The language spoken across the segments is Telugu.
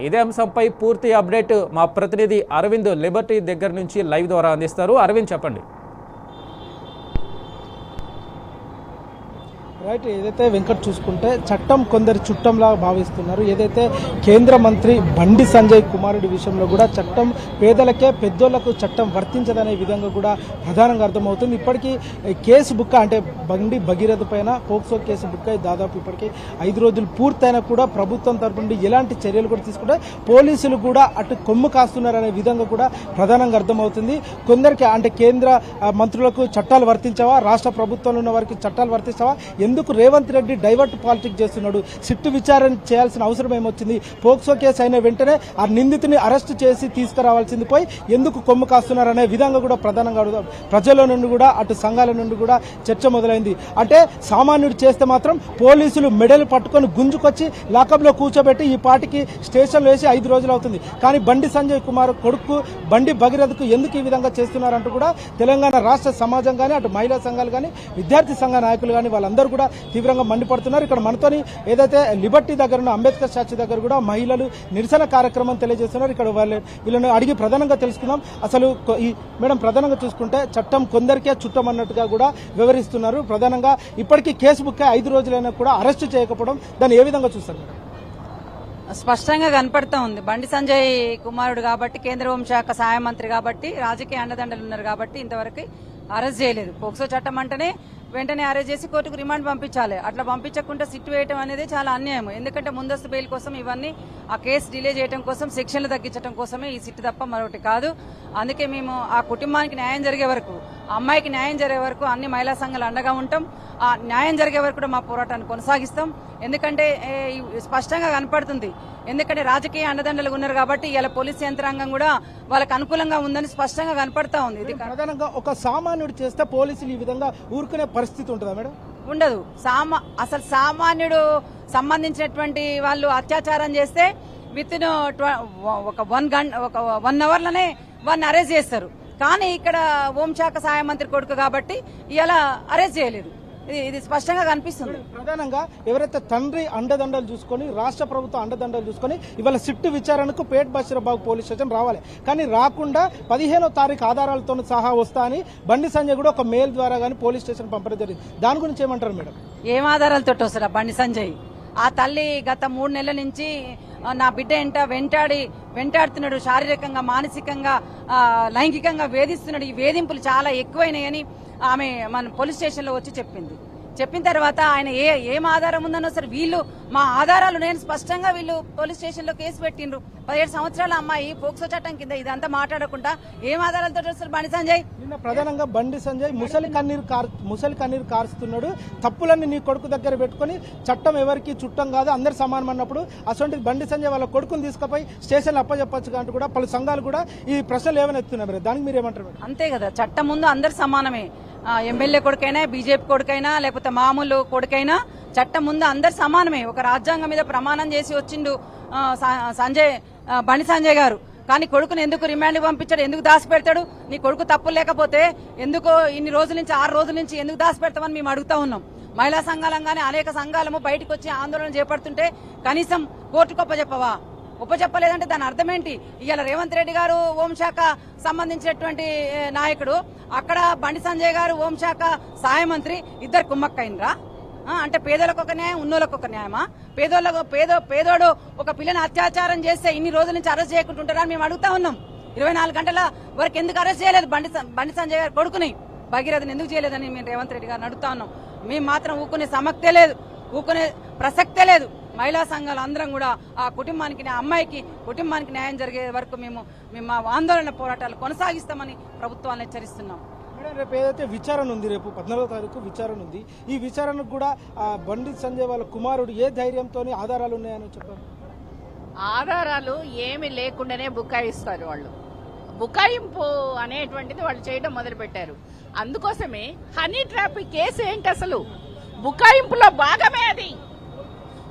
ఇదే అంశంపై పూర్తి అప్డేట్ మా ప్రతినిధి అరవింద్ లిబర్టీ దగ్గర నుంచి లైవ్ ద్వారా అందిస్తారు. అరవింద్, చెప్పండి. రైట్, ఏదైతే వెంకట్ చూసుకుంటే చట్టం కొందరి చుట్టంలా భావిస్తున్నారు. ఏదైతే కేంద్ర మంత్రి బండి సంజయ్ కుమారుడి విషయంలో కూడా చట్టం పేదలకే పెద్దోళ్లకు చట్టం వర్తించదనే విధంగా కూడా ప్రధానంగా అర్థమవుతుంది. ఇప్పటికీ కేసు బుక్ అంటే బండి భగీరథ పైన పోక్సో కేసు బుక్ అయి దాదాపు ఇప్పటికీ 5 రోజులు పూర్తయినా కూడా ప్రభుత్వం తరపు నుండి ఎలాంటి చర్యలు కూడా తీసుకుంటే పోలీసులు కూడా అటు కొమ్ము కాస్తున్నారనే విధంగా కూడా ప్రధానంగా అర్థమవుతుంది. కొందరికి అంటే కేంద్ర మంత్రులకు చట్టాలు వర్తించవా, రాష్ట్ర ప్రభుత్వంలో ఉన్న వారికి చట్టాలు వర్తించవా, ఎందుకు రేవంత్ రెడ్డి డైవర్ట్ పాలిటిక్స్ చేస్తున్నాడు, సిట్టు విచారణ చేయాల్సిన అవసరం ఏమొచ్చింది, పోక్సో కేసు అయిన వెంటనే ఆ నిందితుని అరెస్ట్ చేసి తీసుకురావాల్సింది పోయి ఎందుకు కొమ్ము కాస్తున్నారనే విధంగా కూడా ప్రధానంగా ప్రజల నుండి కూడా అటు సంఘాల నుండి కూడా చర్చ మొదలైంది. అంటే సామాన్యుడు చేస్తే మాత్రం పోలీసులు మెడలు పట్టుకొని గుంజుకొచ్చి లాకప్లో కూర్చోబెట్టి ఈ పాటికి స్టేషన్లో వేసి 5 రోజులు అవుతుంది. కానీ బండి సంజయ్ కుమార్ కొడుకు బండి భగీరథకు ఎందుకు ఈ విధంగా చేస్తున్నారంటూ కూడా తెలంగాణ రాష్ట్ర సమాజం కానీ అటు మహిళా సంఘాలు కానీ విద్యార్థి సంఘ నాయకులు కానీ వాళ్ళందరూ కూడా తీవ్రంగా మండిపడుతున్నారు. ఇక్కడ మనతోని ఏదైతే లిబర్టీ దగ్గర ఉన్న అంబేద్కర్ స్టాచ్యూ దగ్గర కూడా మహిళలు నిరసన కార్యక్రమం తెలియజేస్తున్నారు. ఇక్కడ వీళ్ళని అడిగి ప్రధానంగా తెలుసుకుందాం. అసలు మేడం, ప్రధానంగా చూసుకుంటే చట్టం కొందరికే చుట్టం అన్నట్టుగా కూడా వివరిస్తున్నారు. ప్రధానంగా ఇప్పటికీ కేసు బుక్ 5 రోజులైనా కూడా అరెస్టు చేయకపోవడం, దాన్ని ఏ విధంగా చూస్తారు మేడం? స్పష్టంగా కనపడతా ఉంది. బండి సంజయ్ కుమారుడు కాబట్టి, కేంద్ర హోంశాఖ సహాయ మంత్రి కాబట్టి, రాజకీయ అండదండలు ఉన్నారు కాబట్టి ఇంతవరకు అరెస్ట్ చేయలేదు. పోక్సో చట్టం అంటేనే వెంటనే అరెస్ట్ చేసి కోర్టుకు రిమాండ్ పంపించాలి. అట్లా పంపించకుండా సిట్ వేయటం అనేది చాలా అన్యాయం. ఎందుకంటే ముందస్తు బెయిల్ కోసం ఇవన్నీ ఆ కేసు డిలే చేయడం కోసం, సెక్షన్లు తగ్గించడం కోసమే ఈ సిట్ తప్ప మరొకటి కాదు. అందుకే మేము ఆ కుటుంబానికి న్యాయం జరిగే వరకు, ఆ అమ్మాయికి న్యాయం జరిగే వరకు అన్ని మహిళా సంఘాలు అండగా ఉంటాం. ఆ న్యాయం జరిగే వరకు కూడా మా పోరాటాన్ని కొనసాగిస్తాం. ఎందుకంటే స్పష్టంగా కనపడుతుంది. ఎందుకంటే రాజకీయ అండదండలు ఉన్నారు కాబట్టి ఇలా పోలీస్ యంత్రాంగం కూడా వాళ్ళకి అనుకూలంగా ఉందని స్పష్టంగా కనపడతా ఉంది. ఇది ప్రధానంగా ఒక సామాన్యుడు చేస్తే పోలీసులు ఈ విధంగా ఊరుకునే పరిస్థితి ఉంటుందా మేడం? ఉండదు. అసలు సామాన్యుడు సంబంధించినటువంటి వాళ్ళు అత్యాచారం చేస్తే విత్ ఇన్ ఒక 1 అవర్లోనే వారిని అరెస్ట్ చేస్తారు. కానీ ఇక్కడ హోంశాఖ సహాయ మంత్రి కొడుకు కాబట్టి ఇలా అరెస్ట్ చేయలేదు. ఇది స్పష్టంగా కనిపిస్తుంది. ప్రధానంగా ఎవరైతే తండ్రి అండదండలు చూసుకొని, రాష్ట్ర ప్రభుత్వం అండదండలు చూసుకొని ఇవాళ సిట్టు విచారణకు పేట్ బషీరాబాగ్ పోలీస్ స్టేషన్ రావాలి. కానీ రాకుండా 15వ తారీఖు ఆధారాలతో సహా వస్తా అని బండి సంజయ్ కూడా ఒక మెయిల్ ద్వారా కానీ పోలీస్ స్టేషన్ పంపడం జరిగింది. దాని గురించి ఏమంటారు మేడం? ఏం ఆధారాలతో వస్తారా బండి సంజయ్? ఆ తల్లి గత 3 నెలల నుంచి నా బిడ్డ వెంటాడుతున్నాడు, శారీరకంగా, మానసికంగా, లైంగికంగా వేధిస్తున్నాడు. ఈ వేధింపులు చాలా ఎక్కువైనాయని ఆమె మన పోలీస్ స్టేషన్ లో వచ్చి చెప్పిన తర్వాత ఆయన ఏం ఆధారం ఉందనో సరే వీళ్ళు మా ఆధారాలు నేను స్పష్టంగా వీళ్ళు పోలీస్ స్టేషన్ లో కేసు పెట్టిండ్రు. 17 సంవత్సరాల అమ్మాయి పోక్సో చట్టం కింద ఇదంతా మాట్లాడకుండా ఏం ఆధారాలతో వస్తారు బండి సంజయ్? నిన్న ప్రధానంగా బండి సంజయ్ ముసలి కన్నీరు కారుస్తున్నాడు. తప్పులన్నీ నీ కొడుకు దగ్గర పెట్టుకుని చట్టం ఎవరికి చుట్టం కాదు, అందరు సమానం అన్నప్పుడు అటువంటి బండి సంజయ్ వాళ్ళ కొడుకుని తీసుకుపోయి స్టేషన్లో అప్పచెప్పచ్చు అంటూ కూడా పలు సంఘాలు కూడా ఈ ప్రశ్నలు ఏమైనా ఎత్తున్నారు. దానికి మీరు ఏమంటారు? అంతే కదా, చట్టం ముందు అందరు సమానమే. ఎమ్మెల్యే కొడుకైనా, బీజేపీ కొడుకైనా, లేకపోతే మామూలు కొడుకైనా చట్టం ముందు అందరు సమానమే. ఒక రాజ్యాంగం మీద ప్రమాణం చేసి వచ్చిండు బండి సంజయ్ గారు. కానీ కొడుకుని ఎందుకు రిమాండ్ పంపించాడు, ఎందుకు దాచిపెడతాడు? నీ కొడుకు తప్పు లేకపోతే ఎందుకో ఇన్ని రోజుల నుంచి 6 రోజుల నుంచి ఎందుకు దాచిపెడతామని మేము అడుగుతా ఉన్నాం. మహిళా సంఘాలంగానే అనేక సంఘాలము బయటకు వచ్చి ఆందోళన చేపడుతుంటే కనీసం కోర్టుకు ఒప్పచెప్పలేదంటే దాని అర్థం ఏంటి? ఇవాళ రేవంత్ రెడ్డి గారు హోంశాఖ సంబంధించినటువంటి నాయకుడు, అక్కడ బండి సంజయ్ గారు హోంశాఖ సహాయ మంత్రి, ఇద్దరు కుమ్మక్కైనరా? అంటే పేదలకు ఒక న్యాయం, ఉన్నోళ్ళకు ఒక న్యాయమా? పేదోడు ఒక పిల్లని అత్యాచారం చేస్తే ఇన్ని రోజుల నుంచి అరెస్ట్ చేయకుంటుంటారని మేము అడుగుతా ఉన్నాం. 24 గంటల వరకు ఎందుకు అరెస్ట్ చేయలేదు బండి సంజయ్ గారు కొడుకుని? భగీరథని ఎందుకు చేయలేదని మేము రేవంత్ రెడ్డి గారిని అడుగుతా ఉన్నాం. మేము మాత్రం ఊకునే ప్రసక్తే లేదు. మహిళా సంఘాలు అందరం కూడా ఆ కుటుంబానికి, అమ్మాయికి కుటుంబానికి న్యాయం జరిగే వరకు మేము మా ఆందోళన పోరాటాలు కొనసాగిస్తామని ప్రభుత్వాన్ని హెచ్చరిస్తున్నాం. రేపు ఏదైతే విచారణ ఉంది, రేపు 14వ తారీఖు విచారణ ఉంది. ఈ విచారణకు కూడా బండి సంజయ్ వాళ్ళ కుమారుడు ఏ ధైర్యంతో ఆధారాలు ఉన్నాయని చెప్పారు? ఆధారాలు ఏమి లేకుండానే బుకాయిస్తారు వాళ్ళు. బుకాయింపు అనేటువంటిది వాళ్ళు చేయడం మొదలుపెట్టారు. అందుకోసమే హనీ ట్రాప్ కేసు ఏంటి? అసలు బుకాయింపులో భాగమే అది.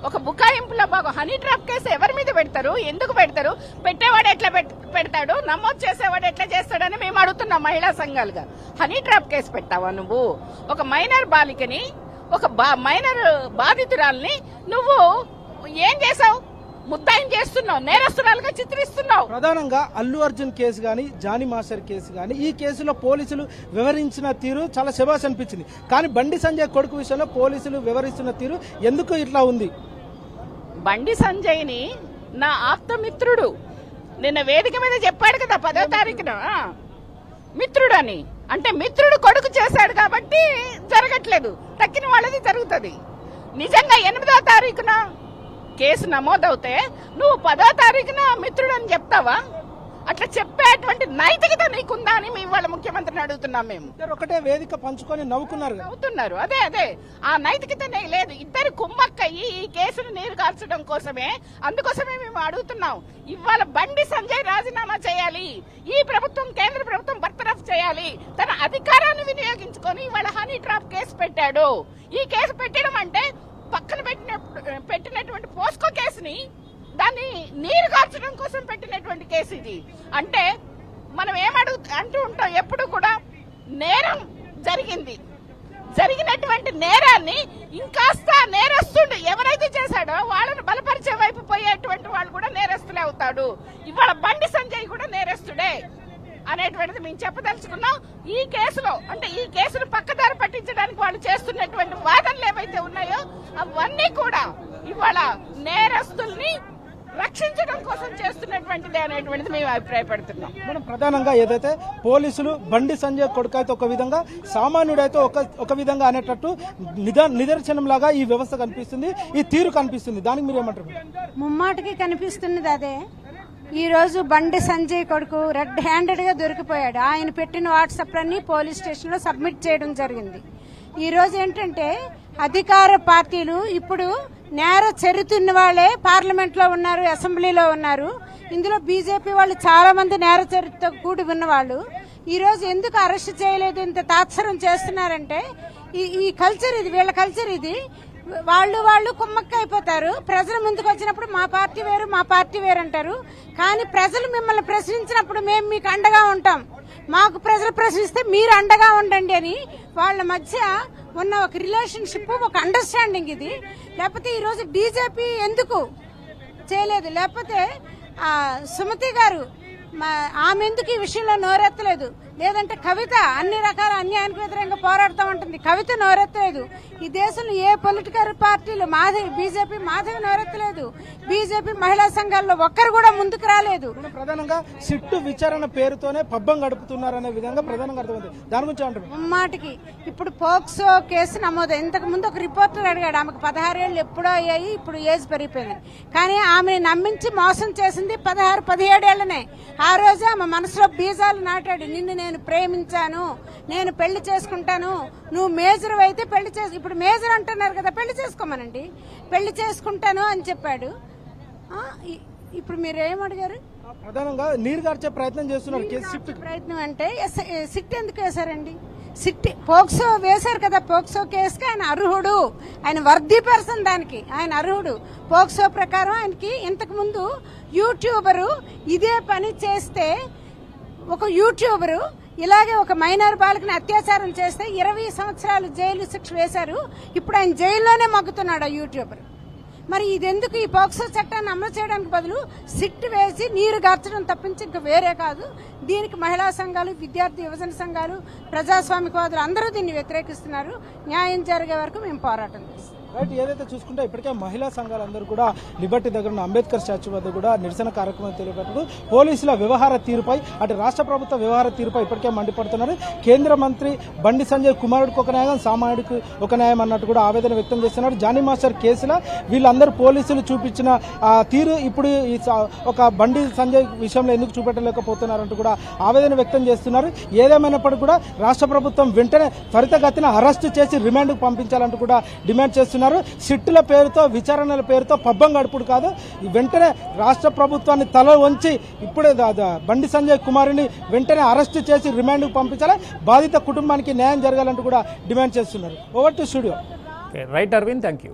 ఒక బుకాయింపులో భాగం. హనీ ట్రాప్ కేసు ఎవరి మీద పెడతారు, ఎందుకు పెడతారు, పెట్టేవాడు ఎట్లా పెడతాడు, నమోదు చేసేవాడు ఎట్లా చేస్తాడని మేము అడుగుతున్నాం మహిళా సంఘాలుగా. హనీ ట్రాప్ కేసు పెట్టావా నువ్వు? ఒక మైనర్ బాలికని, ఒక మైనర్ బాధితురాల్ని నువ్వు ఏం చేసావు? ముద్దాయిని చేస్తున్నావు, నేరస్తురాలుగా చిత్రిస్తున్నావు. ప్రధానంగా అల్లు అర్జున్ కేసు కానీ జానీ మాస్టర్ కేసు కానీ ఈ కేసులో పోలీసులు వివరించిన తీరు చాలా శభాష్ అనిపించింది. కానీ బండి సంజయ్ కొడుకు విషయంలో పోలీసులు వివరిస్తున్న తీరు ఎందుకు ఇట్లా ఉంది? బండి సంజయ్ని నా ఆప్తమిత్రుడు నిన్న వేదిక మీద చెప్పాడు కదా 10వ తారీఖున మిత్రుడు అని. అంటే మిత్రుడు కొడుకు చేశాడు కాబట్టి జరగట్లేదు, తక్కిన వాళ్ళది జరుగుతుంది. నిజంగా 8వ తారీఖున కేసు నమోదవుతే నువ్వు 10వ తారీఖున మిత్రుడు అని చెప్తావా? అట్లా చెప్పేటువంటి నైతికత నీకుందా అని మేము వాళ్ళ ముఖ్యమంత్రిని అడుగుతున్నాం. మేము ఒకటే వేదిక పంచుకొని నవ్వుతున్నారు. అదే ఆ నైతికతనే లేదు. ఇద్దరు కుమ్మక్కయ్యి ఈ కేసును నీరు కార్చడం కోసమే, అందుకోసమే మేము అడుగుతున్నాం. ఇవాళ బండి సంజయ్ రాజీనామా చేయాలి, ఈ ప్రభుత్వం కేంద్ర ప్రభుత్వం బర్తరఫ్ చేయాలి. తన అధికారాన్ని వినియోగించుకొని ఇవాళ హనీ ట్రాప్ కేసు పెట్టాడు. ఈ కేసు పెట్టడం అంటే పక్కన పెట్టినటువంటి పోస్కో కేసుని దాన్ని నీరు కార్చడం కోసం పెట్టినటువంటి కేసు ఇది. అంటే మనం అంటూ ఉంటాం ఎప్పుడు కూడా, నేరం జరిగినటువంటి నేరాన్ని ఇంకాస్త నేరస్తుడు ఎవరైతే చేశాడో వాళ్ళని బలపరిచే వైపు పోయేటువంటి వాళ్ళు కూడా నేరస్తులే అవుతాడు. ఇవాళ బండి సంజయ్ కూడా నేరస్తుడే అనేటువంటిది మేము చెప్పదలుచుకున్నాం. ఈ కేసులో అంటే ఈ కేసును పక్కదారి పట్టించడానికి వాళ్ళు చేస్తున్నటువంటి వాదనలు ఏవైతే ఉన్నాయో అవన్నీ కూడా ఇవాళ నేరస్తుల్ని రక్షించడం కోసం చేస్తున్నటువంటిది అనేటువంటిది మేము అభిప్రాయపడుతున్నాం. మనం ప్రధానంగా ఏదైతే పోలీసులు బండి సంజయ్ కొడుకు అయితే ఒక విధంగా, సామాన్యుడైతే ఒక విధంగా అనేటట్టు నిదర్శనం లాగా ఈ వ్యవస్థ కనిపిస్తుంది, ఈ తీరు కనిపిస్తుంది. దానికి మీరు ఏమంటారు? ముమ్మాటికి కనిపిస్తున్నది అదే. ఈ రోజు బండి సంజయ్ కొడుకు రెడ్ హ్యాండెడ్ గా దొరికిపోయాడు. ఆయన పెట్టిన వాట్సాప్లన్నీ పోలీస్ స్టేషన్ లో సబ్మిట్ చేయడం జరిగింది. ఈ రోజు ఏంటంటే అధికార పార్టీలు ఇప్పుడు నేర చరితున్న వాళ్ళే పార్లమెంట్ లో ఉన్నారు, అసెంబ్లీలో ఉన్నారు. ఇందులో బీజేపీ వాళ్ళు చాలా మంది నేర చరిత్రతో కూడి ఉన్నవాళ్ళు. ఈ రోజు ఎందుకు అరెస్ట్ చేయలేదు, ఇంత తాత్సరం చేస్తున్నారంటే ఈ కల్చర్ ఇది, వీళ్ళ కల్చర్ ఇది. వాళ్ళు కుమ్మక్క అయిపోతారు. ప్రజల ముందుకు వచ్చినప్పుడు మా పార్టీ వేరు అంటారు. కానీ ప్రజలు మిమ్మల్ని ప్రశ్నించినప్పుడు మేము మీకు అండగా ఉంటాం, మాకు ప్రజలు ప్రశ్నిస్తే మీరు అండగా ఉండండి అని వాళ్ళ మధ్య ఉన్న ఒక రిలేషన్షిప్, ఒక అండర్స్టాండింగ్ ఇది. లేకపోతే ఈ రోజు బీజేపీ ఎందుకు చేయలేదు, లేకపోతే సుమతి గారు ఆమె ఎందుకు ఈ విషయంలో నోరెత్తలేదు, లేదంటే కవిత అన్ని రకాల అన్యాయానికి వ్యతిరేకంగా పోరాడుతూ ఉంటుంది, కవిత నోరెత్తలేదు. ఈ దేశంలో ఏ పొలిటికల్ పార్టీలు బీజేపీ మాధవి నోరెత్తలేదు. బీజేపీ మహిళా సంఘాల్లో ఒక్కరు కూడా ముందుకు రాలేదు. ప్రధానంగా సిట్టు విచారణ పేరుతోనే పబ్బం గడుపుతున్నారనే విధంగా ప్రధానంగా అర్థమైంది. దాని గురించి అంటారు ముమ్మాటికి ఇప్పుడు పోక్సో కేసు నమోదు. ఇంతకు ముందు ఒక రిపోర్టర్ అడిగాడు, ఆమెకు 16 ఏళ్ళు ఎప్పుడో అయ్యాయి, ఇప్పుడు ఏజ్ పెరిగిపోయింది. కానీ ఆమెను నమ్మించి మోసం చేసింది 16-17 ఏళ్లనే. ఆ రోజు ఆమె మనసులో బీజాలు నాటాడు, నిన్ను నేను ప్రేమించాను, నేను పెళ్లి చేసుకుంటాను, నువ్వు మేజర్ అయితే పెళ్లి ఇప్పుడు మేజర్ అంటున్నారు కదా, పెళ్లి చేసుకోమనండి, పెళ్లి చేసుకుంటాను అని చెప్పాడు. ఇప్పుడు మీరు ఏమడిగారు? ప్రధానంగా నీరు గార్చే ప్రయత్నం చేస్తున్నారు. ప్రయత్నం అంటే సిట్ ఎందుకు వేశారండి? సిట్ పోక్సో వేశారు కదా, పోక్సో కేసుకి ఆయన అర్హుడు, ఆయన వర్దీ పర్సన్, దానికి ఆయన అర్హుడు. పోక్సో ప్రకారం ఆయనకి ఇంతకు ముందు యూట్యూబరు ఇదే పని చేస్తే, ఒక యూట్యూబరు ఇలాగే ఒక మైనర్ బాలికని అత్యాచారం చేస్తే 20 సంవత్సరాలు జైలు శిక్ష వేశారు. ఇప్పుడు ఆయన జైల్లోనే మగ్గుతున్నాడు ఆ యూట్యూబర్. మరి ఇదెందుకు? ఈ పోక్సో చట్టాన్ని అమలు చేయడానికి బదులు సిట్ వేసి నీరు గార్చడం తప్పించి ఇంకా వేరే కాదు. దీనికి మహిళా సంఘాలు, విద్యార్థి యువజన సంఘాలు, ప్రజాస్వామికవాదులు అందరూ దీన్ని వ్యతిరేకిస్తున్నారు. న్యాయం జరిగే వరకు మేము పోరాటం చేస్తాం. రైట్, ఏదైతే చూసుకుంటే ఇప్పటికే మహిళా సంఘాలందరూ కూడా లిబర్టీ దగ్గర ఉన్న అంబేద్కర్ స్టాచ్యూ వద్ద కూడా నిరసన కార్యక్రమం తెలియబెట్టారు. పోలీసుల వ్యవహార తీరుపై, అటు రాష్ట్ర ప్రభుత్వ వ్యవహార తీరుపై ఇప్పటికే మండిపడుతున్నారు. కేంద్ర మంత్రి బండి సంజయ్ కుమారుడికి ఒక న్యాయం, సామాన్యుడికి ఒక న్యాయం అన్నట్టు కూడా ఆవేదన వ్యక్తం చేస్తున్నారు. జానీ మాస్టర్ కేసులో వీళ్ళందరూ పోలీసులు చూపించిన తీరు ఇప్పుడు ఒక బండి సంజయ్ విషయంలో ఎందుకు చూపెట్టలేకపోతున్నారంటూ కూడా ఆవేదన వ్యక్తం చేస్తున్నారు. ఏదేమైనప్పటికీ కూడా రాష్ట్ర ప్రభుత్వం వెంటనే త్వరితగతిన అరెస్టు చేసి రిమాండ్కు పంపించాలంటూ కూడా డిమాండ్ చేస్తున్నారు. సిట్టుల పేరుతో, విచారణల పేరుతో పబ్బం గడుపుడు కాదు, వెంటనే రాష్ట్ర ప్రభుత్వాన్ని తల వంచి ఇప్పుడే బండి సంజయ్ కుమారుని వెంటనే అరెస్టు చేసి రిమాండ్కు పంపించాలి, బాధిత కుటుంబానికి న్యాయం జరగాలంటూ కూడా డిమాండ్ చేస్తున్నారు. Over to studio. Right Aravind, thank you.